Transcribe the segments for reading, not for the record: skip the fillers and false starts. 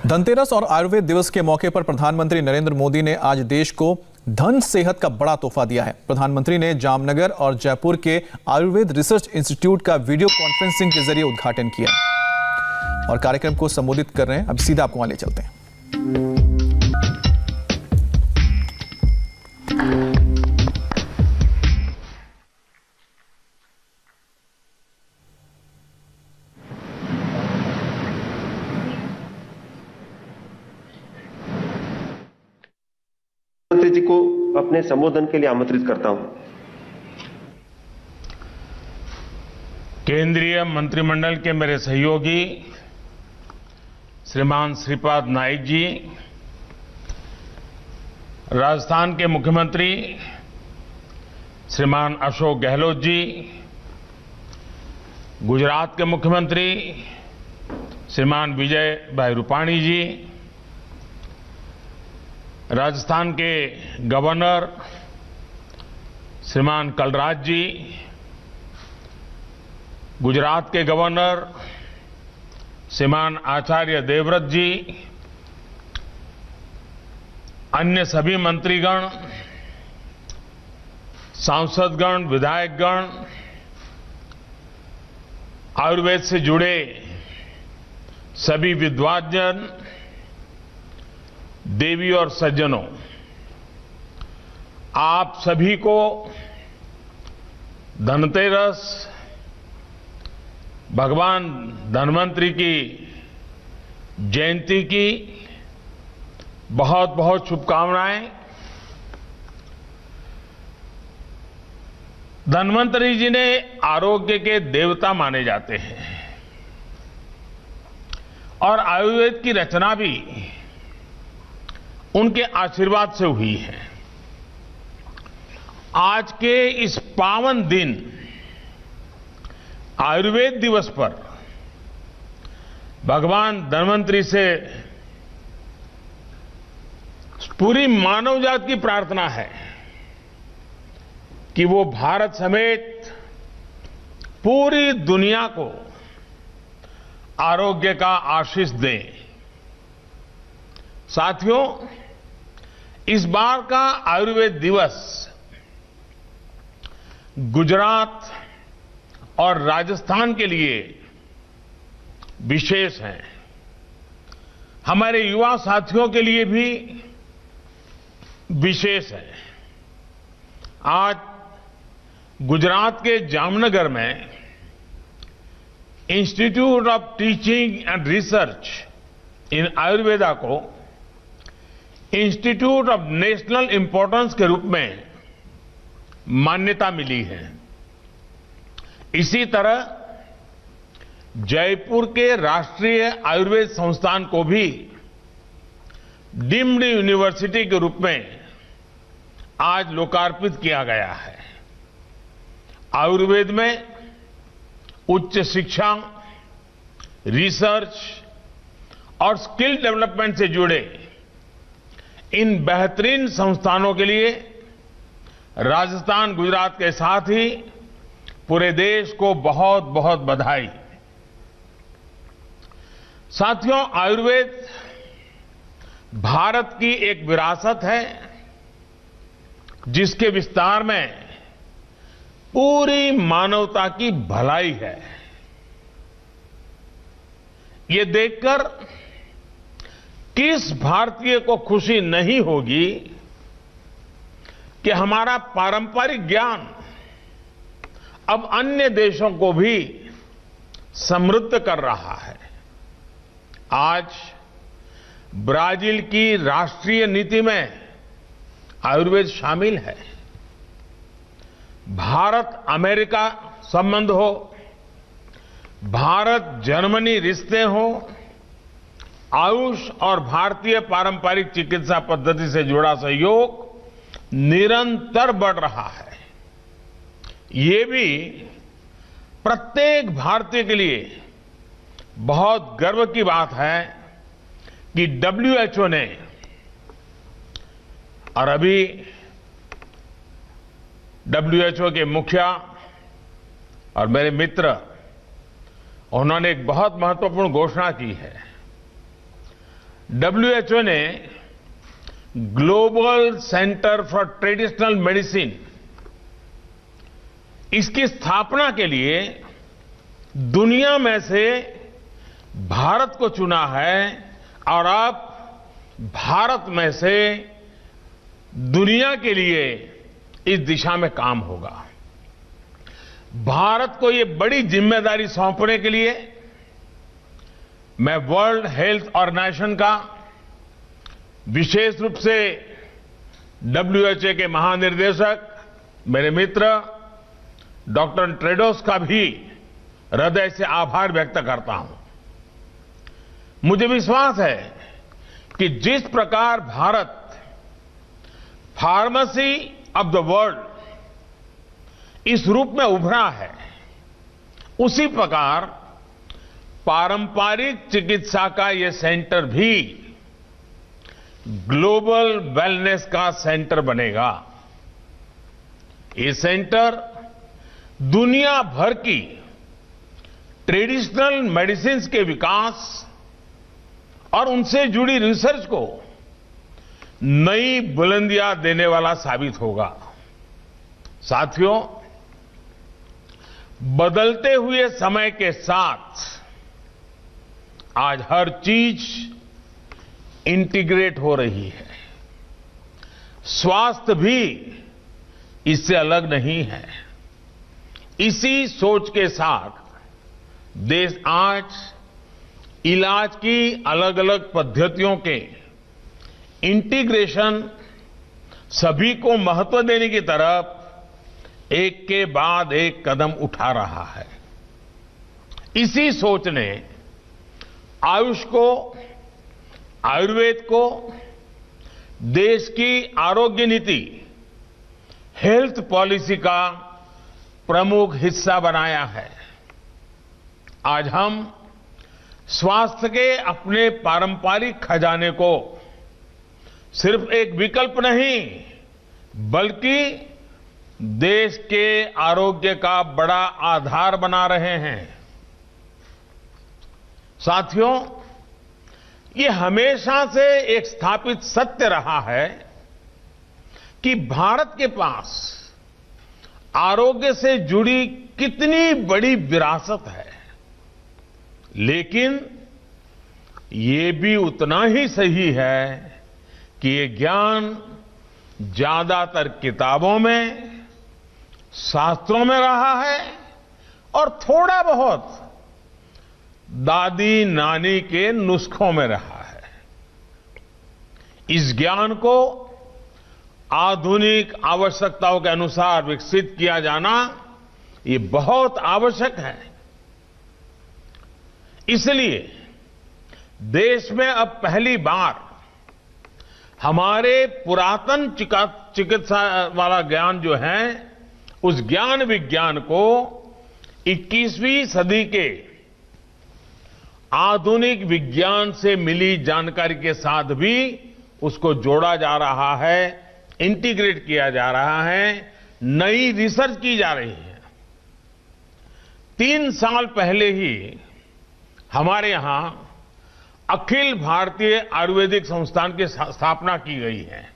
धनतेरस और आयुर्वेद दिवस के मौके पर प्रधानमंत्री नरेंद्र मोदी ने आज देश को धन सेहत का बड़ा तोहफा दिया है। प्रधानमंत्री ने जामनगर और जयपुर के आयुर्वेद रिसर्च इंस्टीट्यूट का वीडियो कॉन्फ्रेंसिंग के जरिए उद्घाटन किया और कार्यक्रम को संबोधित कर रहे हैं। अब सीधा आपको वहां ले चलते हैं। जी को अपने संबोधन के लिए आमंत्रित करता हूं। केंद्रीय मंत्रिमंडल के मेरे सहयोगी श्रीमान श्रीपाद नाइक जी, राजस्थान के मुख्यमंत्री श्रीमान अशोक गहलोत जी, गुजरात के मुख्यमंत्री श्रीमान विजय भाई रूपाणी जी, राजस्थान के गवर्नर श्रीमान कलराज जी, गुजरात के गवर्नर श्रीमान आचार्य देवव्रत जी, अन्य सभी मंत्रीगण, सांसदगण, विधायकगण, आयुर्वेद से जुड़े सभी विद्वानजन, देवी और सज्जनों, आप सभी को धनतेरस, भगवान धन्वंतरि की जयंती की बहुत बहुत शुभकामनाएं। धन्वंतरि जी ने आरोग्य के देवता माने जाते हैं और आयुर्वेद की रचना भी उनके आशीर्वाद से हुई है। आज के इस पावन दिन आयुर्वेद दिवस पर भगवान धन्वंतरि से पूरी मानव जाति की प्रार्थना है कि वो भारत समेत पूरी दुनिया को आरोग्य का आशीष दें। साथियों, इस बार का आयुर्वेद दिवस गुजरात और राजस्थान के लिए विशेष है। हमारे युवा साथियों के लिए भी विशेष है। आज गुजरात के जामनगर में institute of teaching and research इन आयुर्वेदा को इंस्टीट्यूट ऑफ नेशनल इंपॉर्टेंस के रूप में मान्यता मिली है। इसी तरह जयपुर के राष्ट्रीय आयुर्वेद संस्थान को भी डीम्ड यूनिवर्सिटी के रूप में आज लोकार्पित किया गया है। आयुर्वेद में उच्च शिक्षा, रिसर्च और स्किल डेवलपमेंट से जुड़े इन बेहतरीन संस्थानों के लिए राजस्थान, गुजरात के साथ ही पूरे देश को बहुत बहुत बधाई। साथियों, आयुर्वेद भारत की एक विरासत है जिसके विस्तार में पूरी मानवता की भलाई है। ये देखकर किस भारतीय को खुशी नहीं होगी कि हमारा पारंपरिक ज्ञान अब अन्य देशों को भी समृद्ध कर रहा है। आज ब्राजील की राष्ट्रीय नीति में आयुर्वेद शामिल है। भारत अमेरिका संबंध हो, भारत जर्मनी रिश्ते हो, आयुष और भारतीय पारंपरिक चिकित्सा पद्धति से जुड़ा सहयोग निरंतर बढ़ रहा है। ये भी प्रत्येक भारतीय के लिए बहुत गर्व की बात है कि WHO ने और अभी WHO के मुखिया और मेरे मित्र, उन्होंने एक बहुत महत्वपूर्ण घोषणा की है। WHO ने global centre for traditional medicine इसकी स्थापना के लिए दुनिया में से भारत को चुना है और अब भारत में से दुनिया के लिए इस दिशा में काम होगा। भारत को ये बड़ी जिम्मेदारी सौंपने के लिए मैं वर्ल्ड हेल्थ ऑर्गेनाइजेशन का विशेष रूप से WHO के महानिर्देशक मेरे मित्र डॉक्टर टेड्रोस का भी हृदय से आभार व्यक्त करता हूं। मुझे विश्वास है कि जिस प्रकार Bharat pharmacy of the world इस रूप में उभरा है, उसी प्रकार पारंपरिक चिकित्सा का यह सेंटर भी ग्लोबल वेलनेस का सेंटर बनेगा। ये सेंटर दुनिया भर की ट्रेडिशनल मेडिसिन्स के विकास और उनसे जुड़ी रिसर्च को नई बुलंदियां देने वाला साबित होगा। साथियों, बदलते हुए समय के साथ आज हर चीज इंटीग्रेट हो रही है। स्वास्थ्य भी इससे अलग नहीं है। इसी सोच के साथ देश आज इलाज की अलग अलग पद्धतियों के इंटीग्रेशन, सभी को महत्व देने की तरफ एक के बाद एक कदम उठा रहा है। इसी सोच ने आयुष को, आयुर्वेद को देश की आरोग्य नीति, हेल्थ पॉलिसी का प्रमुख हिस्सा बनाया है। आज हम स्वास्थ्य के अपने पारंपरिक खजाने को सिर्फ एक विकल्प नहीं, बल्कि देश के आरोग्य का बड़ा आधार बना रहे हैं। साथियों, ये हमेशा से एक स्थापित सत्य रहा है कि भारत के पास आरोग्य से जुड़ी कितनी बड़ी विरासत है, लेकिन ये भी उतना ही सही है कि ये ज्ञान ज्यादातर किताबों में, शास्त्रों में रहा है और थोड़ा बहुत दादी नानी के नुस्खों में रहा है। इस ज्ञान को आधुनिक आवश्यकताओं के अनुसार विकसित किया जाना ये बहुत आवश्यक है। इसलिए देश में अब पहली बार हमारे पुरातन चिकित्सा वाला ज्ञान जो है, उस ज्ञान विज्ञान को 21वीं सदी के आधुनिक विज्ञान से मिली जानकारी के साथ भी उसको जोड़ा जा रहा है, इंटीग्रेट किया जा रहा है, नई रिसर्च की जा रही है। 3 साल पहले ही हमारे यहां अखिल भारतीय आयुर्वेदिक संस्थान की स्थापना की गई है।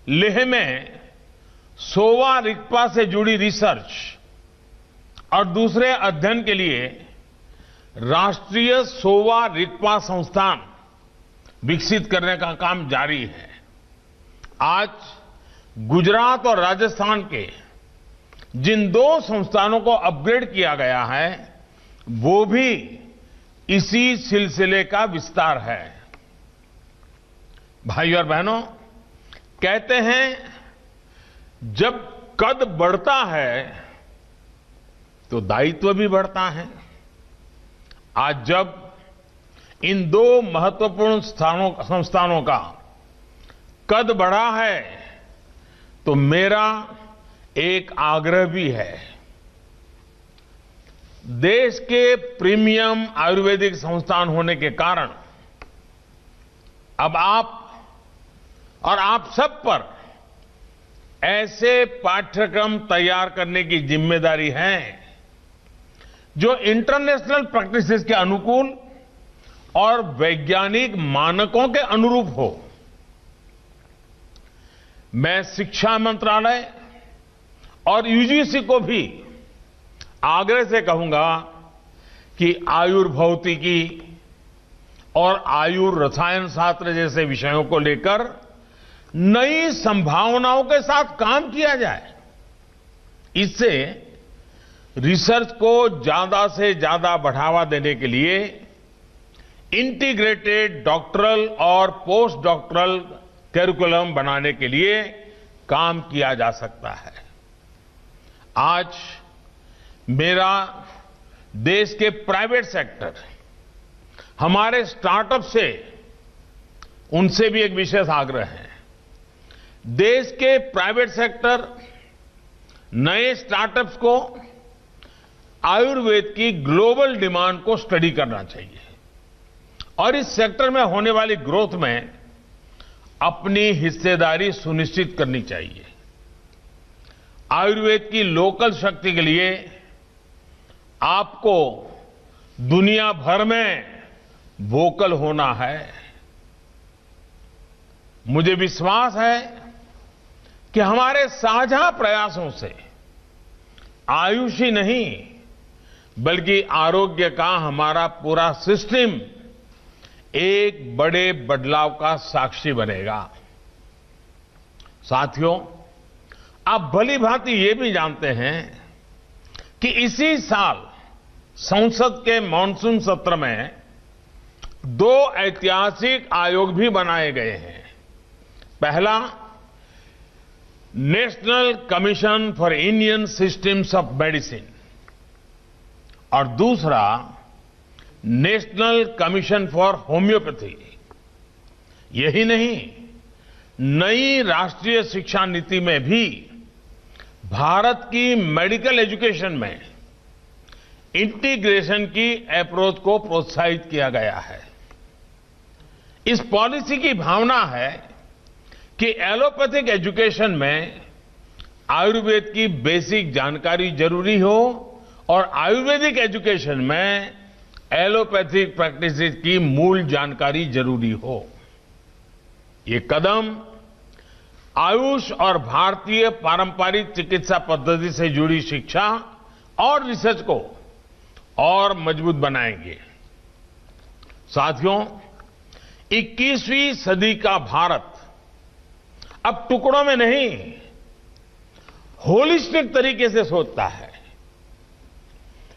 लेह में सोवा रिगपा से जुड़ी रिसर्च और दूसरे अध्ययन के लिए राष्ट्रीय सोवा रिगपा संस्थान विकसित करने का काम जारी है। आज गुजरात और राजस्थान के जिन 2 संस्थानों को अपग्रेड किया गया है, वो भी इसी सिलसिले का विस्तार है। भाइयों और बहनों, कहते हैं जब कद बढ़ता है तो दायित्व भी बढ़ता है। आज जब इन 2 महत्वपूर्ण संस्थानों का कद बढ़ा है, तो मेरा एक आग्रह भी है। देश के प्रीमियम आयुर्वेदिक संस्थान होने के कारण अब आप सब पर ऐसे पाठ्यक्रम तैयार करने की जिम्मेदारी है जो इंटरनेशनल प्रैक्टिसेस के अनुकूल और वैज्ञानिक मानकों के अनुरूप हो। मैं शिक्षा मंत्रालय और यूजीसी को भी आग्रह से कहूंगा कि आयुर्भौतिकी और आयुर्रसायन शास्त्र जैसे विषयों को लेकर नई संभावनाओं के साथ काम किया जाए। इससे रिसर्च को ज्यादा से ज्यादा बढ़ावा देने के लिए इंटीग्रेटेड डॉक्टरल और पोस्ट डॉक्टरल करिकुलम बनाने के लिए काम किया जा सकता है। आज मेरा देश के प्राइवेट सेक्टर, हमारे स्टार्टअप से, उनसे भी एक विशेष आग्रह है। देश के प्राइवेट सेक्टर नए स्टार्टअप्स को आयुर्वेद की ग्लोबल डिमांड को स्टडी करना चाहिए और इस सेक्टर में होने वाली ग्रोथ में अपनी हिस्सेदारी सुनिश्चित करनी चाहिए। आयुर्वेद की लोकल शक्ति के लिए आपको दुनिया भर में वोकल होना है। मुझे विश्वास है कि हमारे साझा प्रयासों से आयुष ही नहीं बल्कि आरोग्य का हमारा पूरा सिस्टम एक बड़े बदलाव का साक्षी बनेगा। साथियों, आप भली भांति ये भी जानते हैं कि इसी साल संसद के मॉनसून सत्र में 2 ऐतिहासिक आयोग भी बनाए गए हैं। पहला, national commission for Indian systems of medicine और दूसरा, नेशनल कमीशन फॉर होम्योपैथी। यही नहीं, नई राष्ट्रीय शिक्षा नीति में भी भारत की मेडिकल एजुकेशन में इंटीग्रेशन की अप्रोच को प्रोत्साहित किया गया है। इस पॉलिसी की भावना है कि एलोपैथिक एजुकेशन में आयुर्वेद की बेसिक जानकारी जरूरी हो और आयुर्वेदिक एजुकेशन में एलोपैथिक प्रैक्टिसेस की मूल जानकारी जरूरी हो। ये कदम आयुष और भारतीय पारंपरिक चिकित्सा पद्धति से जुड़ी शिक्षा और रिसर्च को और मजबूत बनाएंगे। साथियों, 21वीं सदी का भारत अब टुकड़ों में नहीं, होलिस्टिक तरीके से सोचता है।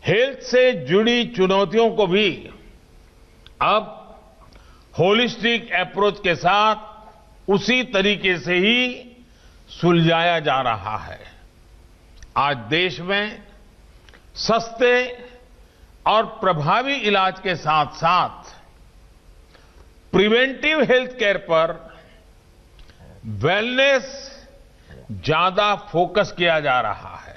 हेल्थ से जुड़ी चुनौतियों को भी अब होलिस्टिक अप्रोच के साथ उसी तरीके से ही सुलझाया जा रहा है। आज देश में सस्ते और प्रभावी इलाज के साथ साथ प्रिवेंटिव हेल्थ केयर पर वेलनेस ज्यादा फोकस किया जा रहा है।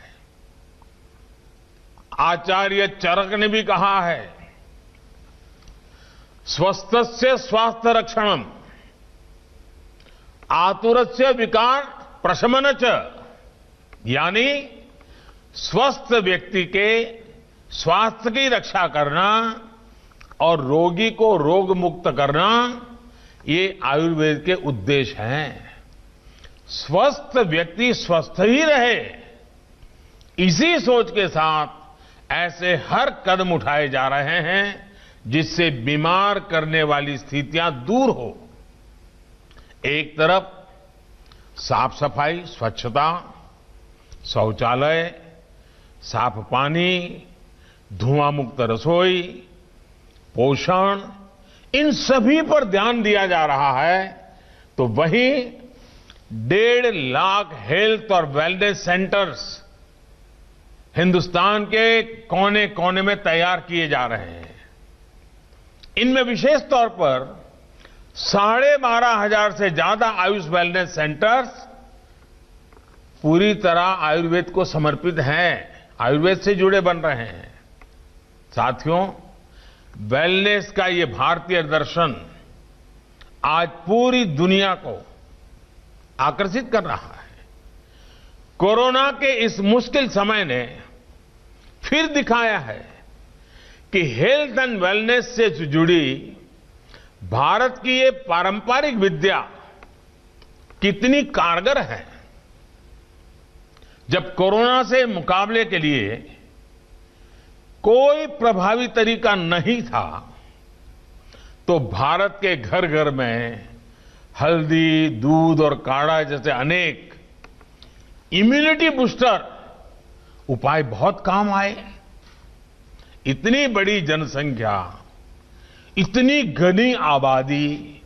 आचार्य चरक ने भी कहा है, स्वस्थस्य स्वास्थ्य रक्षणम आतुरस्य विकार प्रशमन च, यानी स्वस्थ व्यक्ति के स्वास्थ्य की रक्षा करना और रोगी को रोग मुक्त करना, ये आयुर्वेद के उद्देश्य हैं। स्वस्थ व्यक्ति स्वस्थ ही रहे, इसी सोच के साथ ऐसे हर कदम उठाए जा रहे हैं जिससे बीमार करने वाली स्थितियां दूर हो। एक तरफ साफ सफाई, स्वच्छता, शौचालय, साफ पानी, धुआं मुक्त रसोई, पोषण, इन सभी पर ध्यान दिया जा रहा है, तो वहीं 1.5 लाख हेल्थ और वेलनेस सेंटर्स हिंदुस्तान के कोने कोने में तैयार किए जा रहे हैं। इनमें विशेष तौर पर 12,500 से ज्यादा आयुष वेलनेस सेंटर्स पूरी तरह आयुर्वेद को समर्पित हैं, आयुर्वेद से जुड़े बन रहे हैं। साथियों, वेलनेस का ये भारतीय दर्शन आज पूरी दुनिया को आकर्षित कर रहा है। कोरोना के इस मुश्किल समय ने फिर दिखाया है कि हेल्थ एंड वेलनेस से जुड़ी भारत की ये पारंपरिक विद्या कितनी कारगर है। जब कोरोना से मुकाबले के लिए कोई प्रभावी तरीका नहीं था, तो भारत के घर घर में हल्दी, दूध और काढ़ा जैसे अनेक इम्यूनिटी बूस्टर उपाय बहुत काम आए। इतनी बड़ी जनसंख्या, इतनी घनी आबादी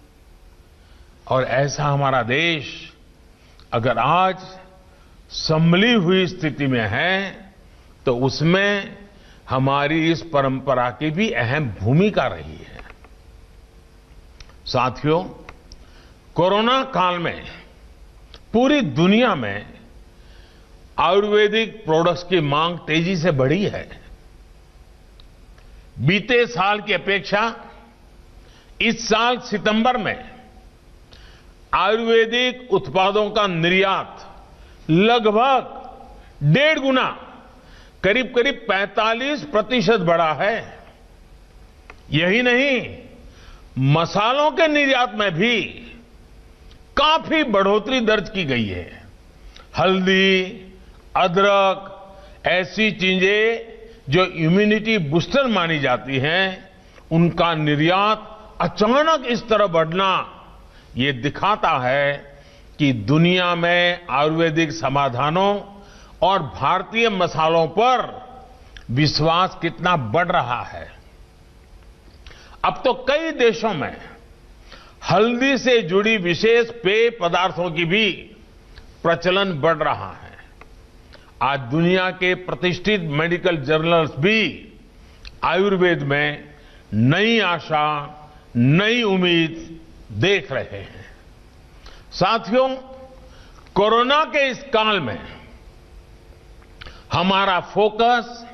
और ऐसा हमारा देश अगर आज संभली हुई स्थिति में है, तो उसमें हमारी इस परंपरा की भी अहम भूमिका रही है। साथियों, कोरोना काल में पूरी दुनिया में आयुर्वेदिक प्रोडक्ट्स की मांग तेजी से बढ़ी है। बीते साल की अपेक्षा इस साल सितंबर में आयुर्वेदिक उत्पादों का निर्यात लगभग 1.5 गुना, करीब 45% बढ़ा है। यही नहीं, मसालों के निर्यात में भी काफी बढ़ोतरी दर्ज की गई है। हल्दी, अदरक, ऐसी चीजें जो इम्यूनिटी बूस्टर मानी जाती हैं, उनका निर्यात अचानक इस तरह बढ़ना ये दिखाता है कि दुनिया में आयुर्वेदिक समाधानों और भारतीय मसालों पर विश्वास कितना बढ़ रहा है। अब तो कई देशों में हल्दी से जुड़ी विशेष पेय पदार्थों की भी प्रचलन बढ़ रहा है। आज दुनिया के प्रतिष्ठित मेडिकल जर्नल्स भी आयुर्वेद में नई आशा, नई उम्मीद देख रहे हैं। साथियों, कोरोना के इस काल में हमारा फोकस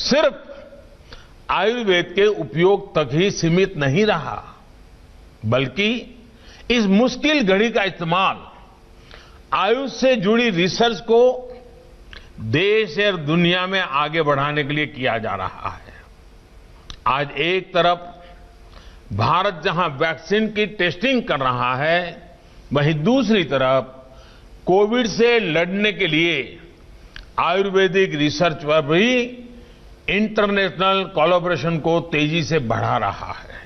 सिर्फ आयुर्वेद के उपयोग तक ही सीमित नहीं रहा, बल्कि इस मुश्किल घड़ी का इस्तेमाल आयुष से जुड़ी रिसर्च को देश और दुनिया में आगे बढ़ाने के लिए किया जा रहा है। आज एक तरफ भारत जहां वैक्सीन की टेस्टिंग कर रहा है, वहीं दूसरी तरफ कोविड से लड़ने के लिए आयुर्वेदिक रिसर्च पर भी इंटरनेशनल कोलैबोरेशन को तेजी से बढ़ा रहा है।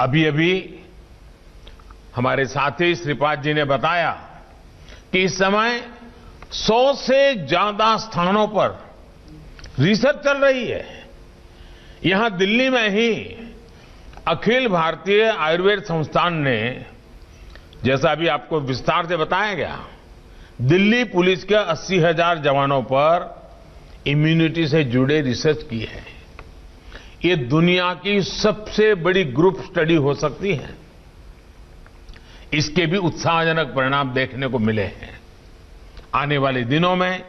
अभी हमारे साथी श्रीपाद जी ने बताया कि इस समय 100 से ज्यादा स्थानों पर रिसर्च चल रही है। यहां दिल्ली में ही अखिल भारतीय आयुर्वेद संस्थान ने, जैसा अभी आपको विस्तार से बताया गया, दिल्ली पुलिस के 80,000 जवानों पर इम्यूनिटी से जुड़े रिसर्च की है। ये दुनिया की सबसे बड़ी ग्रुप स्टडी हो सकती है। इसके भी उत्साहजनक परिणाम देखने को मिले हैं। आने वाले दिनों में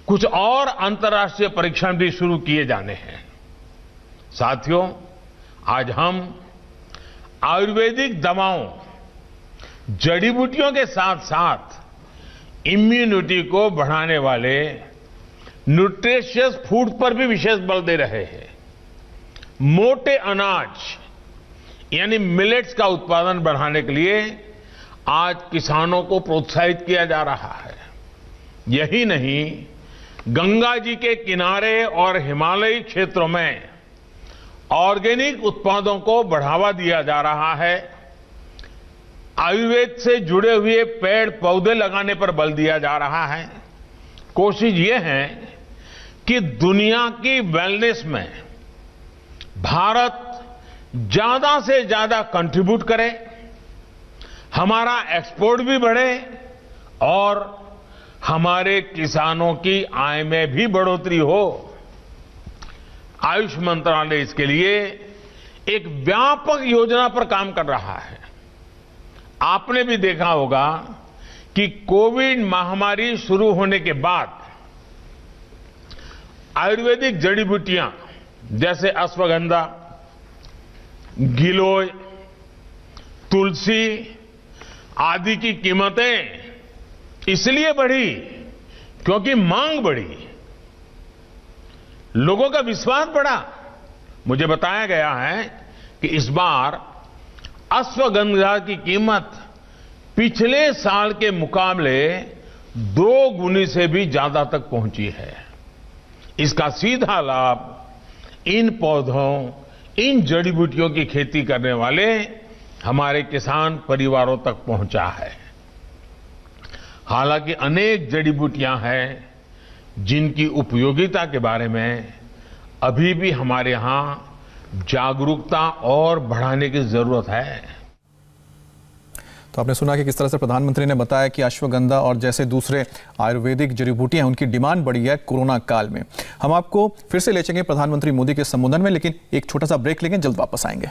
कुछ और अंतर्राष्ट्रीय परीक्षण भी शुरू किए जाने हैं। साथियों, आज हम आयुर्वेदिक दवाओं, जड़ी बूटियों के साथ साथ इम्यूनिटी को बढ़ाने वाले न्यूट्रिशियस फूड पर भी विशेष बल दे रहे हैं। मोटे अनाज यानी मिलेट्स का उत्पादन बढ़ाने के लिए आज किसानों को प्रोत्साहित किया जा रहा है। यही नहीं, गंगा जी के किनारे और हिमालयी क्षेत्रों में ऑर्गेनिक उत्पादों को बढ़ावा दिया जा रहा है। आयुर्वेद से जुड़े हुए पेड़ पौधे लगाने पर बल दिया जा रहा है। कोशिश ये है कि दुनिया की वेलनेस में भारत ज्यादा से ज्यादा कंट्रीब्यूट करे, हमारा एक्सपोर्ट भी बढ़े और हमारे किसानों की आय में भी बढ़ोतरी हो। आयुष मंत्रालय इसके लिए एक व्यापक योजना पर काम कर रहा है। आपने भी देखा होगा कि कोविड महामारी शुरू होने के बाद आयुर्वेदिक जड़ी बूटियां जैसे अश्वगंधा, गिलोय, तुलसी आदि की कीमतें इसलिए बढ़ी क्योंकि मांग बढ़ी, लोगों का विश्वास बढ़ा। मुझे बताया गया है कि इस बार अश्वगंधा की कीमत पिछले साल के मुकाबले 2 गुनी से भी ज्यादा तक पहुंची है। इसका सीधा लाभ इन पौधों, इन जड़ी बूटियों की खेती करने वाले हमारे किसान परिवारों तक पहुंचा है। हालांकि अनेक जड़ी बूटियां हैं जिनकी उपयोगिता के बारे में अभी भी हमारे यहां जागरूकता और बढ़ाने की जरूरत है। तो आपने सुना कि किस तरह से प्रधानमंत्री ने बताया कि अश्वगंधा और जैसे दूसरे आयुर्वेदिक जड़ी बूटियां हैं, उनकी डिमांड बढ़ी है कोरोना काल में। हम आपको फिर से ले चलेंगे प्रधानमंत्री मोदी के संबोधन में, लेकिन एक छोटा सा ब्रेक लेंगे, जल्द वापस आएंगे।